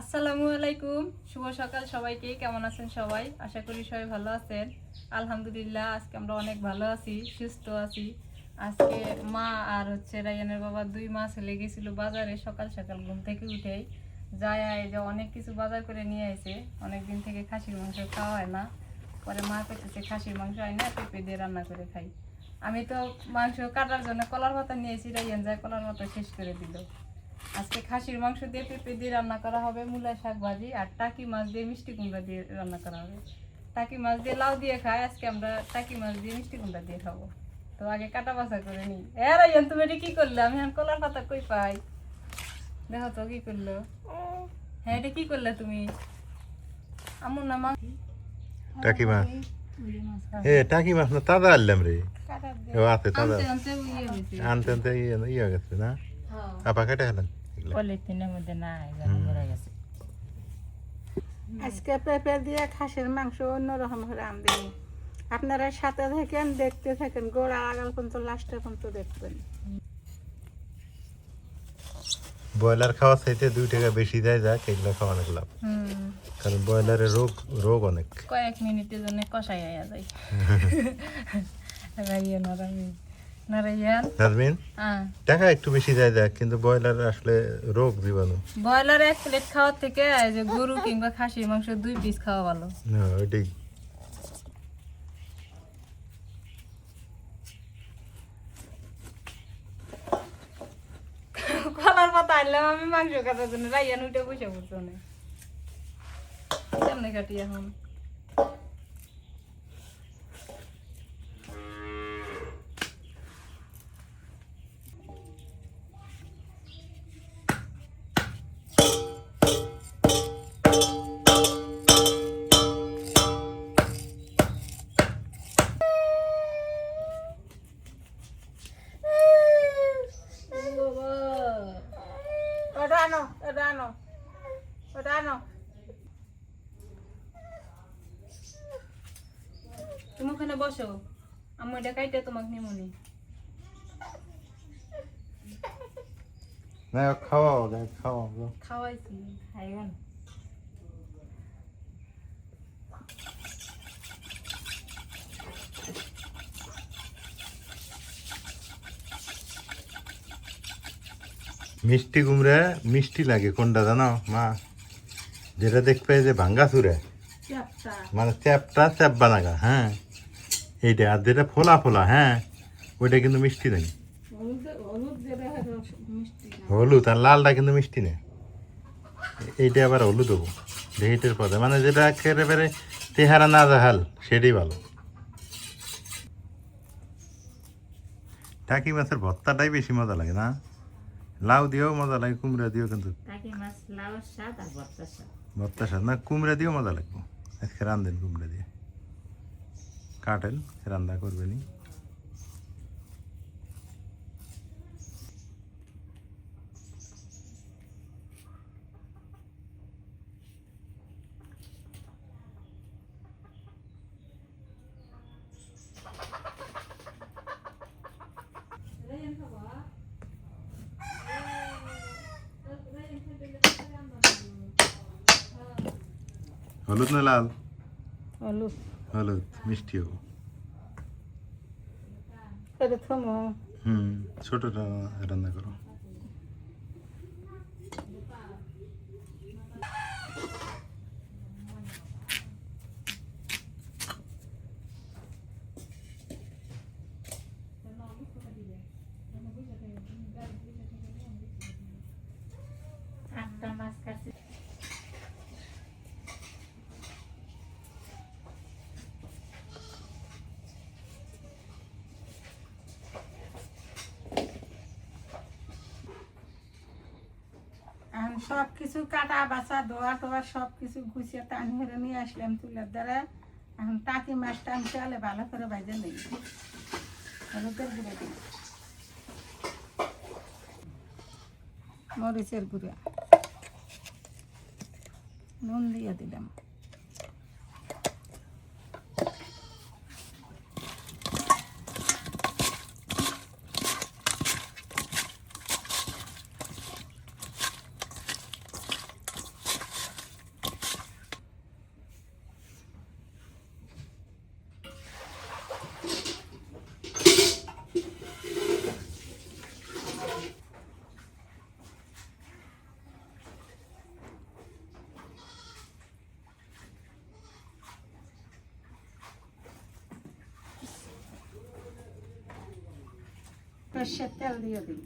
আসসালামু আলাইকুম, শুভ সকাল সবাইকে। কেমন আছেন সবাই? আশা করি সবাই ভালো আছেন। আলহামদুলিল্লাহ, আজকে আমরা অনেক ভালো আছি, সুস্থ আছি। আজকে মা আর রায়ানের বাবা 2 মাস লেগেছিল বাজারে। সকাল সকাল ঘুম থেকে উঠেই যায় যে অনেক কিছু বাজার করে নিয়ে আসে। অনেকদিন থেকে খাসির মাংস খাওয়া হয় না। পরে মা পেতেছে খাসির মাংস হয় না, পেঁপে দিয়ে রান্না করে খাই। আমি তো মাংস কাটার জন্য কলার পাতা নিয়েছি, রায়ান যায় কলার পাতা শেষ করে দিল। আজকে খাসির মাংস দিয়ে পেঁপে দিয়ে রান্না করা হবে, মূলা শাক ভাজি, আর টাকি মাছ দিয়ে মিষ্টি কুমড়া দিয়ে রান্না করা হবে। টাকি মাছ দিয়ে লাউ দিয়ে খাই, আজকে আমরা টাকি মাছ দিয়ে মিষ্টি কুমড়া দিয়ে খাবো। তো আগে কাটা বাছা করে নিই। রাইয়ান, তুমি এটা কি করলে? আমি এখন কলার পাতা কই পাই? দেখো তো কি করলো। হ্যাঁ, এটা কি করলে তুমি? আমুর না মাছ, টাকি মাছ। টাকি মাছ না, তাজা আনলাম রে। আছে তাজা, আনতে হয়েছে। আনতে আনতে ইয়ে গেছে না। আপা কেটে হলেন পলিথিনের মধ্যে না গেছে। আজকে পেঁপে দিয়ে খাসির মাংস অন্যরকম করে রাঁধি। আপনারা সাথে থাকেন, দেখতে থাকেন, গোড়া আগাল পর্যন্ত লাস্টের পর্যন্ত দেখবেন। ব্রয়লার খাওয়া চাইতে 2 টাকা বেশি দেয়, যাক এগুলো খাওয়া অনেক লাভ। কারণ ব্রয়লারের রোগ অনেক। কয়েক মিনিটের জন্য কষাই হয়ে যায়। রাইয়ান আর আমি নারাইয়ান নাজমিন, টাকা একটু বেশি দেয় যাক, কিন্তু ব্রয়লার আসলে রোগ জীবাণু। ব্রয়লার 1 প্লেট খাওয়ার থেকে এই যে গরু কিংবা খাসির মাংস 2 পিস খাওয়া ভালো। ওইটাই। কলার পাতা আনলাম আমি মাংস কাটার জন্য, রাইয়ান উঠে বসে পড়ছে অনেক। কেমনে কাটি এখন? ওটা আনো, ওটা আনো, ওটা আনো। তুমি ওখানে বসো, আমি এটা কাইটে তোমাকে নিমুনি। না খাওয়াও, খাওয়াও। খাওয়াইছি, খাইবেন। মিষ্টি কুমড়া মিষ্টি লাগে কোনটা জানো মা? যেটা দেখবে যে ভাঙ্গা চুরে, মানে চ্যাপ বানাগা, হ্যাঁ এইটা। আর যেটা ফোলা ফোলা, হ্যাঁ ওইটা কিন্তু মিষ্টি নেই। হলুদ আর লালটা কিন্তু মিষ্টি নেই। এইটা আবার হলুদ হবো এইটার পদে, মানে যেটা একেবারে তেহারা না জাহাল সেটাই ভালো। টাকি মাছের ভর্তাটাই বেশি মজা লাগে না? লাউ দিয়েও মজা লাগে, কুমড়া দিয়েও, কিন্তু ভর্তা স্বাদ না। কুমড়া দিয়েও মজা লাগবে। আজকে রান্ধেন কুমড়া দিয়ে, কাটেন রান্না করবেনি। হলুদ না লাল? হলুদ। হলুদ মিষ্টি হবো। এটা থামো। ছোটটা রান্না করো। এখন সব কিছু কাটা বাছা ধোয়া টোয়া সব কিছু গুছিয়ে টানি হেরে নিয়ে আসলাম তুলের দ্বারা। এখন টাকি মাছটা আমি চালে ভালো করে ভাজে নেই। হলুদের গুঁড়ো দিই, মরিচের গুঁড়ো, নুন দিয়ে দিলাম। সর্ষের তেল দিয়ে দিই।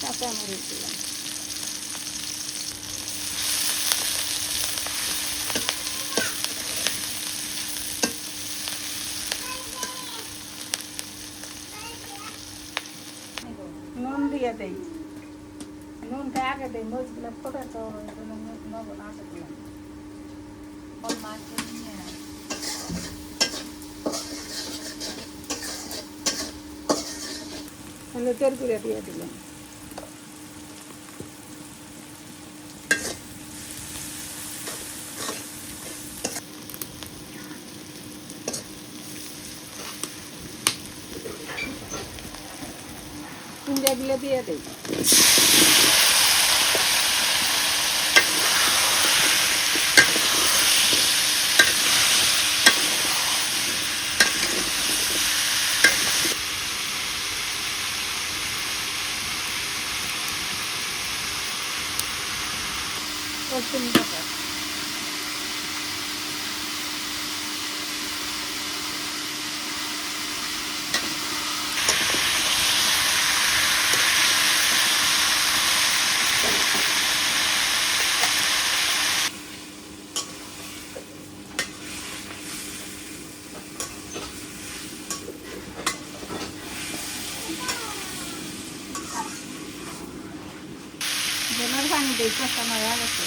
কাঁচামরিচ দিলাম। নুন দিয়ে দেই, নুনটা আগে দেই, মরিচগুলো ফোটা তো লবণ আগে দিলাম। হলুদের গুঁড়ো দিয়ে দিলাম। কুমড়াগুলো দিয়ে দিই। রসুন বাটা, জলের পানি দিই, কষানো হয়ে গেছে।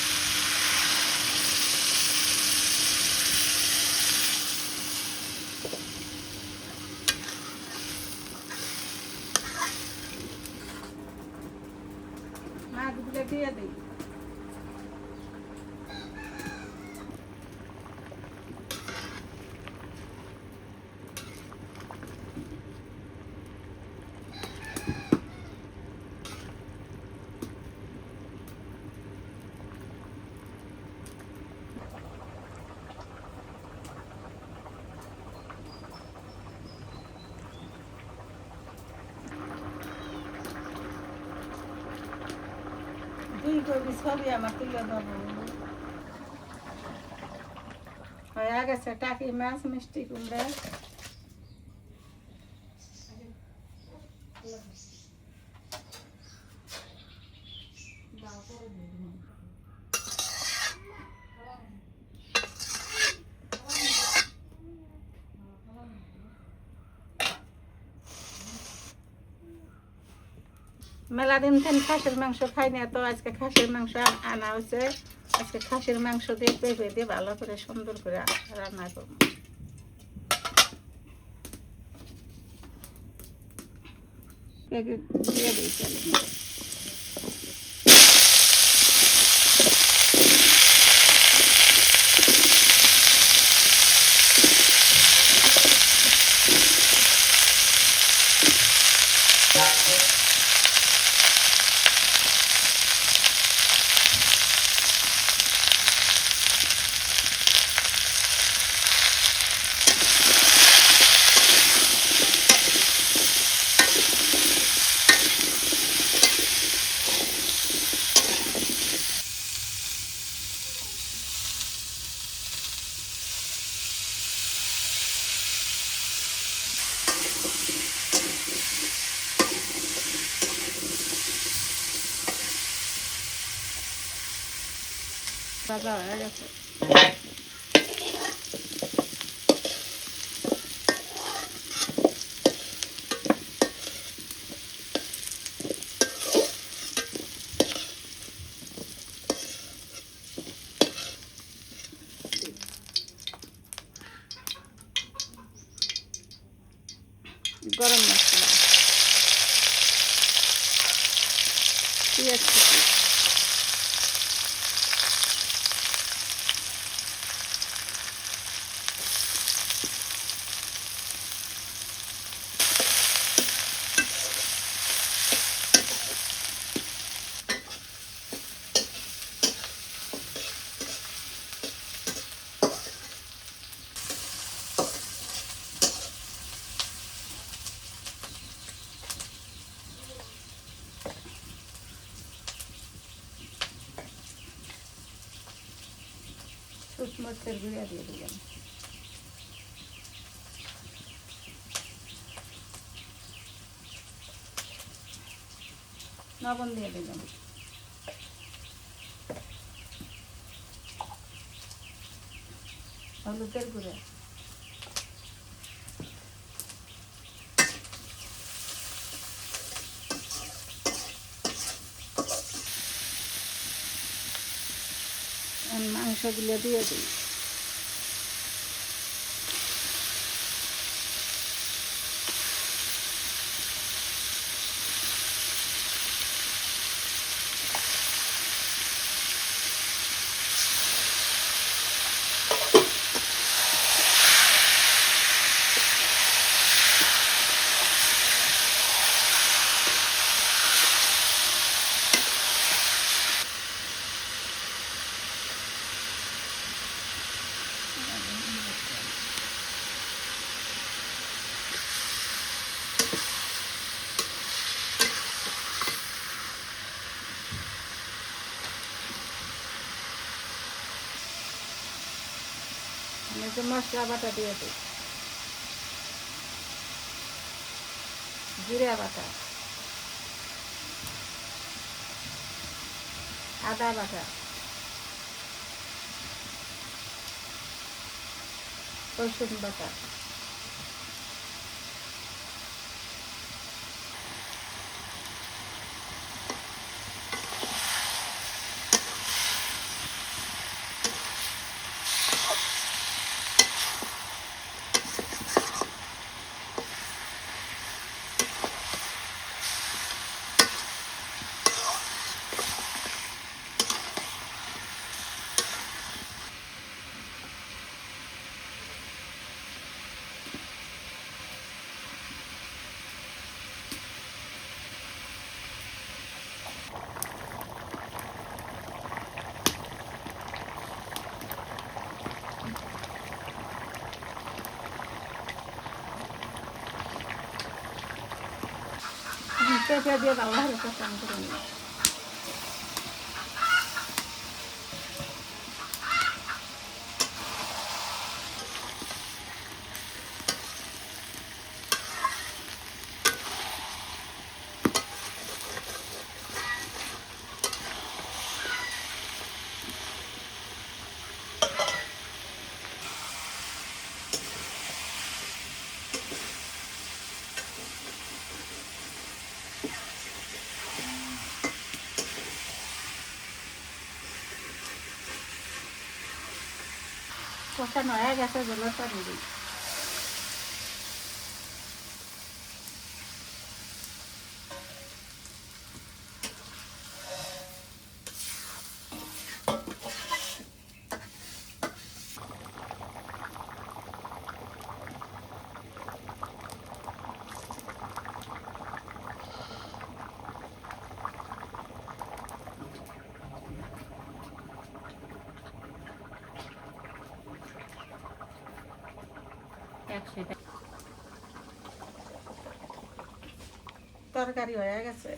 মাছগুলো দিয়ে দিই। দুই কবি ছবি আমার তুলে দেবো। হয়ে গেছে টাকি মাছ, মিষ্টি কুমড়া। মেলা দিন থেকে খাসির মাংস খাই না, তো আজকে খাসির মাংস আনা হয়েছে। আজকে খাসির মাংস দিয়ে পেঁপে দিয়ে ভালো করে সুন্দর করে রান্না করবো। পেঁপে দিয়ে দিই চলে। ভাজা হয়ে গেছে। গরম মশলা, পেঁয়াজ কুচি, মরিচের গুঁড়া দিয়ে দিলাম, লবণ দিয়ে দিলাম, হলুদের গুঁড়া, মাংসগুলো দিয়ে দিই। মশলা বাটা দিয়ে দিই, জিরা বাটা, আদা বাটা, রসুন বাটা, পেঁপে দিয়ে ভালো করে কষানো করে নিই। কষানো হয়ে গেছে জলের পানি দিই। একসাথে তরকারি হয়ে গেছে।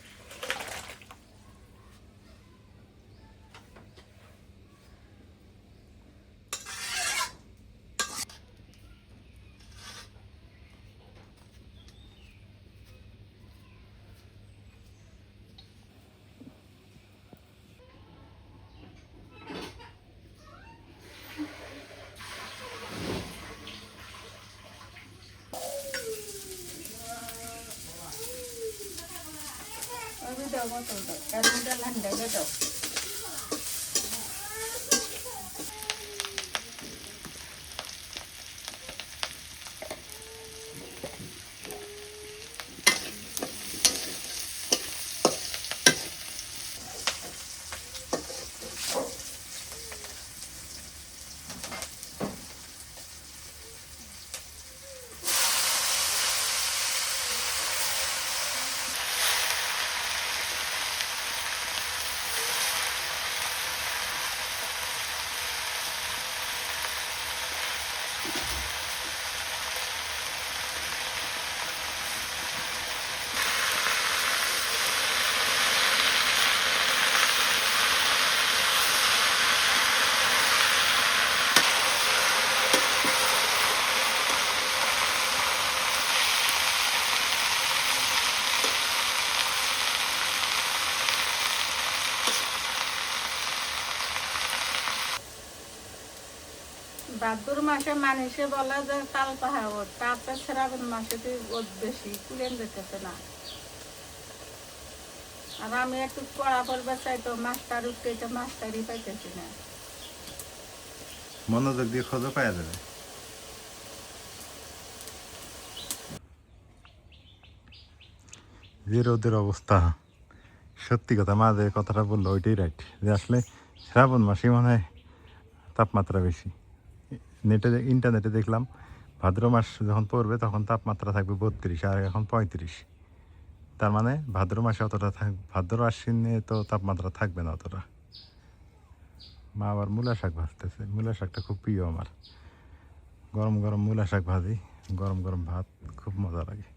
ওই দাও বোতল দাও, এর মধ্যে ঠান্ডা দাও। ভাদ্র মাসে মানুষে বলে যে তাল পাহাড়, তারপর শ্রাবণ মাসে রোদ বেশি, কুলেন যেতেছে না। আর আমি একটু কড়া পড়বে চাই তো মাস্টার উঠতে, মাস্টারই পাইতেছি না। মনোযোগ দিয়ে খোঁজো পাওয়া যাবে। যে রোদের অবস্থা, সত্যি কথা মা যে কথাটা বললো ওইটাই রাইট, যে আসলে শ্রাবণ মাসে মনে হয় তাপমাত্রা বেশি। ইন্টারনেটে দেখলাম ভাদ্র মাস যখন পড়বে তখন তাপমাত্রা থাকবে 32, আর এখন 35। তার মানে ভাদ্র মাসে অতটা ভাদ্র আশ্বিনে তো তাপমাত্রা থাকবে না অতটা। মা আবার মূলা শাক ভাজতেছে, মূলা শাকটা খুব প্রিয় আমার। গরম গরম মূলা শাক ভাজি, গরম গরম ভাত, খুব মজা লাগে।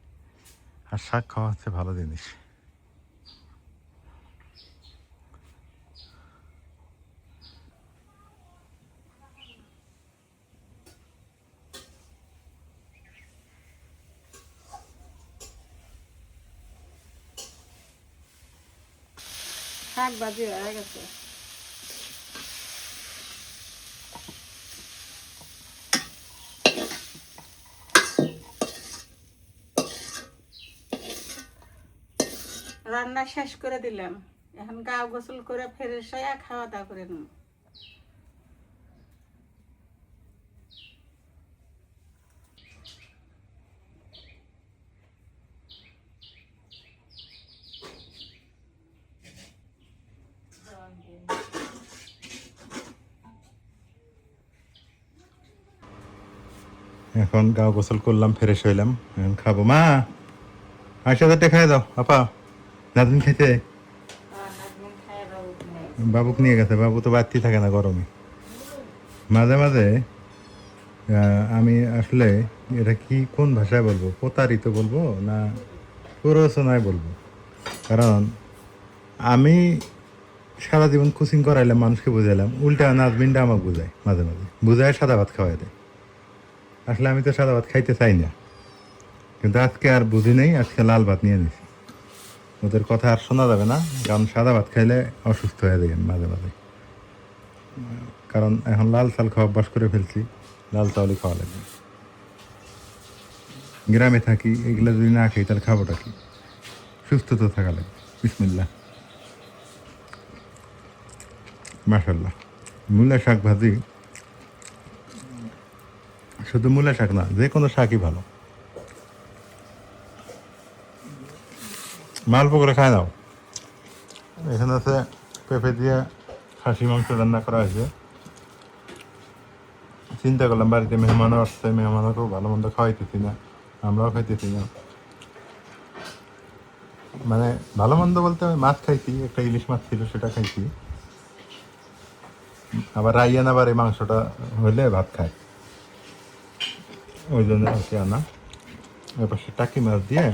আর শাক খাওয়া হচ্ছে ভালো জিনিস। শাক ভাজি হয়ে গেছে। রান্না শেষ করে দিলাম, এখন গা গোসল করে ফ্রেশ হয়ে খাওয়া দাওয়া করে নেব। এখন গাও গোসল করলাম, ফ্রেশ হইলাম, এখন খাবো। মা আশাদারটা খাই দাও আপা, নাদিন খাইতে। বাবুক নিয়ে গেছে, বাবু তো বাড়তি থাকে না গরমে। মাঝে মাঝে আমি আসলে এটা কি কোন ভাষায় বলবো, প্রতারিত বলবো না প্ররোচনায় বলবো, কারণ আমি সারা জীবন কোচিং করাইলাম, মানুষকে বুঝাইলাম, উল্টা নাজমিনটা আমাকে বুঝায়, মাঝে মাঝে বুঝায় সাদা ভাত খাওয়াই দেয়। আসলে আমি তো সাদা ভাত খাইতে চাই না, কিন্তু আজকে আর বুঝি নেই, আজকে লাল ভাত নিয়ে নিছি। ওদের কথা আর শোনা যাবে না, কারণ সাদা ভাত খাইলে অসুস্থ হয়ে যায় মাঝে মাঝে। কারণ এখন লাল চাল খাওয়া অভ্যাস করে ফেলছি, লাল চাউলই খাওয়া লাগবে। গ্রামে থাকি, এগুলো যদি না খাই তাহলে খাবোটা কি? সুস্থ তো থাকা লাগবে। বিসমিল্লাহ, মাশাল্লাহ। মূলা শাক ভাজি শুধু মূলা শাক না, যে কোনো শাকই ভালো। মালপো করে খায় নাও। এখানে আছে পেঁপে দিয়ে খাসি মাংস রান্না করা হয়েছে। চিন্তা করলাম বাড়িতে মেহমানও আসছে, মেহমানকেও ভালো মন্দ খাওয়াইতেছি না, আমরাও খাইতেছি না। মানে ভালো মন্দ বলতে আমি মাছ খাইছি, একটা ইলিশ মাছ ছিল সেটা খাইছি। আবার রাইয়ান আবার এই মাংসটা হইলে ভাত খায়, ওই জন্য আর কি আনা। এবার সে টাকি মাছ দিয়ে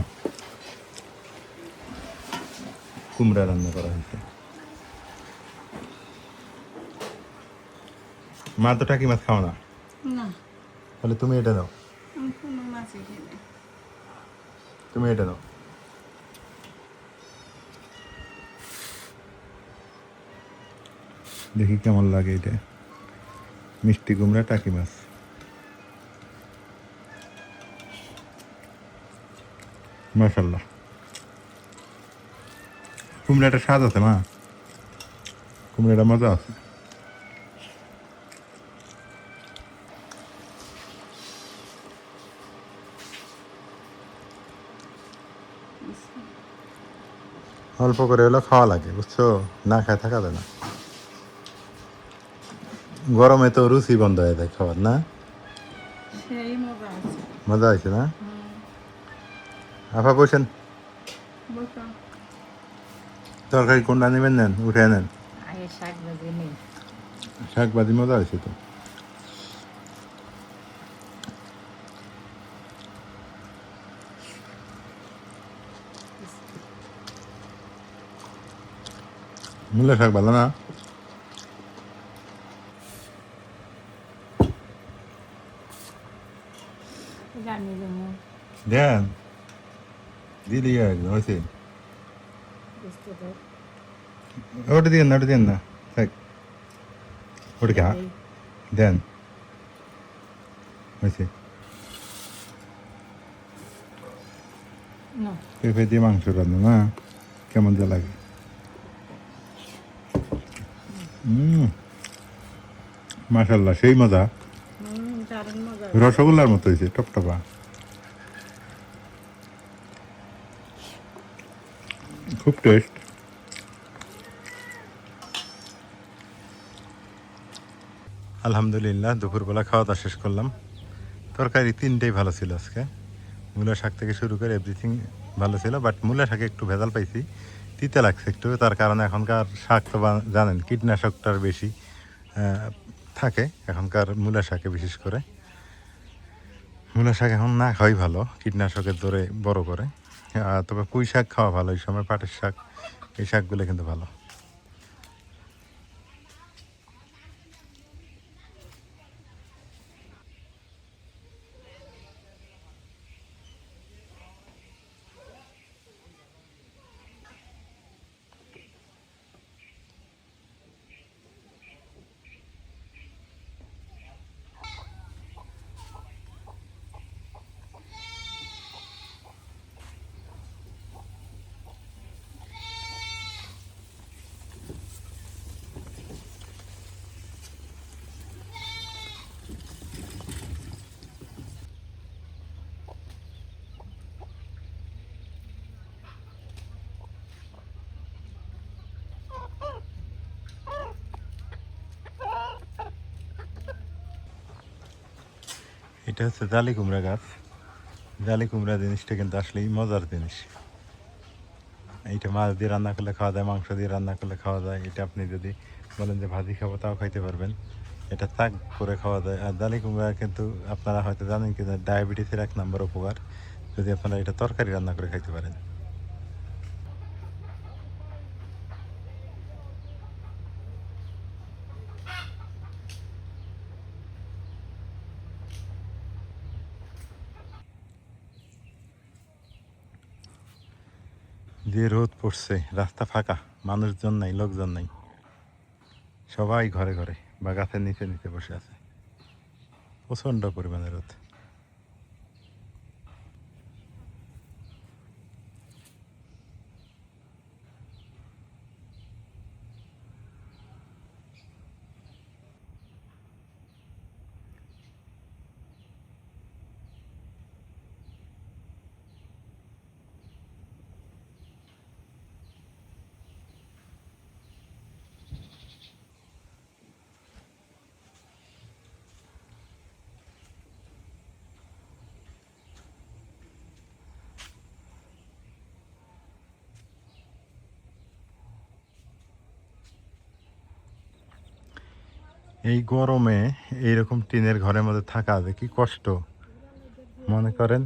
কুমড়া রান্না করা হয়েছে। মা তো টাকি মাছ খাও না, না, তাহলে তুমি এটা দাও, আমি কোনো মাছই খাই না। তুমি এটা দাও। দেখি কেমন লাগে এটা, মিষ্টি কুমড়া টাকি মাছ। মাশাল্লাহ, কুমড়াটা স্বাদ আছে মা, কুমড়াটা মজা আছে। অল্প করে হলেও খাওয়া লাগে, বুঝছো, না খায় থাকা যায় না। গরমে তো রুচি বন্ধ হয়ে যায় খাবার, না? সেই মজা আছে। মজা হয়েছে না? আপা বসেন, বলতো তরকারি কোনটা নেবেন, নেন, উঠে নেন। আগে শাক ভাজি নেই। শাক ভাজি মজা হয়েছে তো। মূলা শাক ভালো না? জানি যেমন দেন, দিদি একদম হয়েছে। বুঝতে পার ওটা দিন না, ওটা দিন না, থাক, ওটা খা, দেন, হয়েছে। না। পেঁপে দিয়ে মাংস রান্না না, কেমন যা লাগে। মাশাল্লাহ, সেই মজা, দারুণ মজা। রসগোল্লার মতো হয়েছে, টপটপা, খুব টেস্ট। আলহামদুলিল্লাহ, দুপুরবেলা খাওয়া দাওয়া শেষ করলাম। তরকারি তিনটেই ভালো ছিল আজকে, মূলা শাক থেকে শুরু করে এভরিথিং ভালো ছিল। বাট মূলা শাকে একটু ভেজাল পাইছি, তিতে লাগছে একটু, তার কারণে এখনকার শাক তো জানেন কীটনাশকটার বেশি থাকে এখনকার মূলা শাকে। বিশেষ করে মূলা শাক এখন না খাওয়াই ভালো, কীটনাশকের জোরে বড় করে। তবে পুঁই শাক খাওয়া ভালো এই সময়, পাটের শাক, এই শাকগুলো কিন্তু ভালো। এটা হচ্ছে জালি কুমড়া গাছ। জালি কুমড়া জিনিসটা কিন্তু আসলেই মজার জিনিস। এইটা মাছ দিয়ে রান্না করলে খাওয়া যায়, মাংস দিয়ে রান্না করলে খাওয়া যায়। এটা আপনি যদি বলেন যে ভাজি খাবো তাও খাইতে পারবেন, এটা তাক করে খাওয়া যায়। আর জালি কুমড়া কিন্তু আপনারা হয়তো জানেন কি, ডায়াবেটিসের 1 নম্বর উপকার, যদি আপনারা এটা তরকারি রান্না করে খাইতে পারেন। যে রোদ পড়ছে, রাস্তা ফাঁকা, মানুষজন নাই, লোকজন নাই, সবাই ঘরে ঘরে বা গাছের নিচে নিচে বসে আছে, প্রচণ্ড পরিমাণে রোদ। এই গরমে এইরকম টিনের ঘরের মধ্যে থাকা যে কি কষ্ট মনে করেন,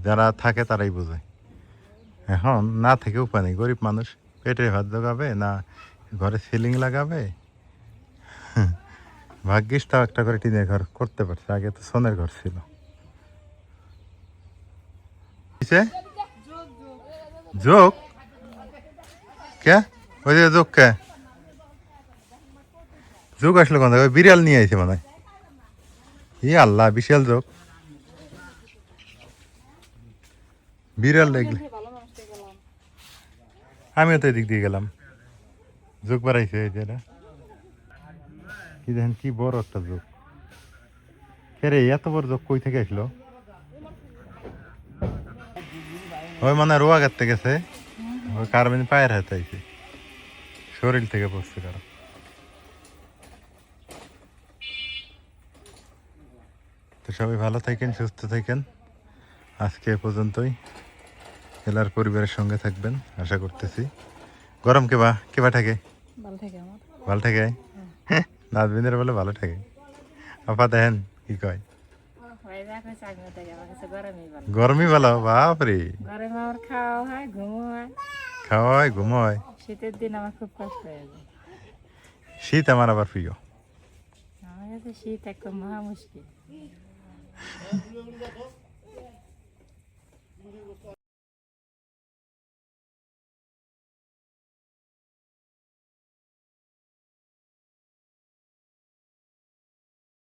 যারা থাকে তারাই বোঝে। এখন না থেকে উপায় নেই, গরিব মানুষ পেটে ভাত জোগাবে না ঘরে সিলিং লাগাবে। ভাগ্যিস তাও একটা করে টিনের ঘর করতে পারছে, আগে তো সোনের ঘর ছিল। কিসে? যোগ কে? ওই যে যোগ কে? যোগ আসলো কোন থেকে? ওই বিড়াল নিয়ে আইছে মনে হয়। ই আল্লাহ, বিশাল যোগ। বিড়াল দেখলে আমিও তো এদিক দিয়ে গেলাম, যোগ বাড়াইছে এই যে এটা। কি দেখেন কি বড় একটা যোগ। রে এত বড় যোগ কই থেকে আসলো? ওই মানে রোয়া কাটতে গেছে, ওই কারবিন পায়ের হাতে আইছে, শরীর থেকে পড়ছে কারো। তো সবাই ভালো থাকেন, সুস্থ থাকেন। আজকে এ পর্যন্তই। এলার পরিবারের সঙ্গে থাকবেন আশা করতেছি। গরম কেবা থাকে? ভালো থাকে আমার। ভালো থাকে? নাজবিনের বলে ভালো থাকে। আপা দেখেন কি কয়, গরমই ভালো। বাপরে, গরমে আমার খাওয়া হয়, ঘুমো হয়। খাওয়া হয়, ঘুম হয়। শীতের দিন আমার খুব কষ্ট হয়ে যায়। শীত আমার আবার প্রিয়। আমার কাছে শীত একটা মহা মুশকিল।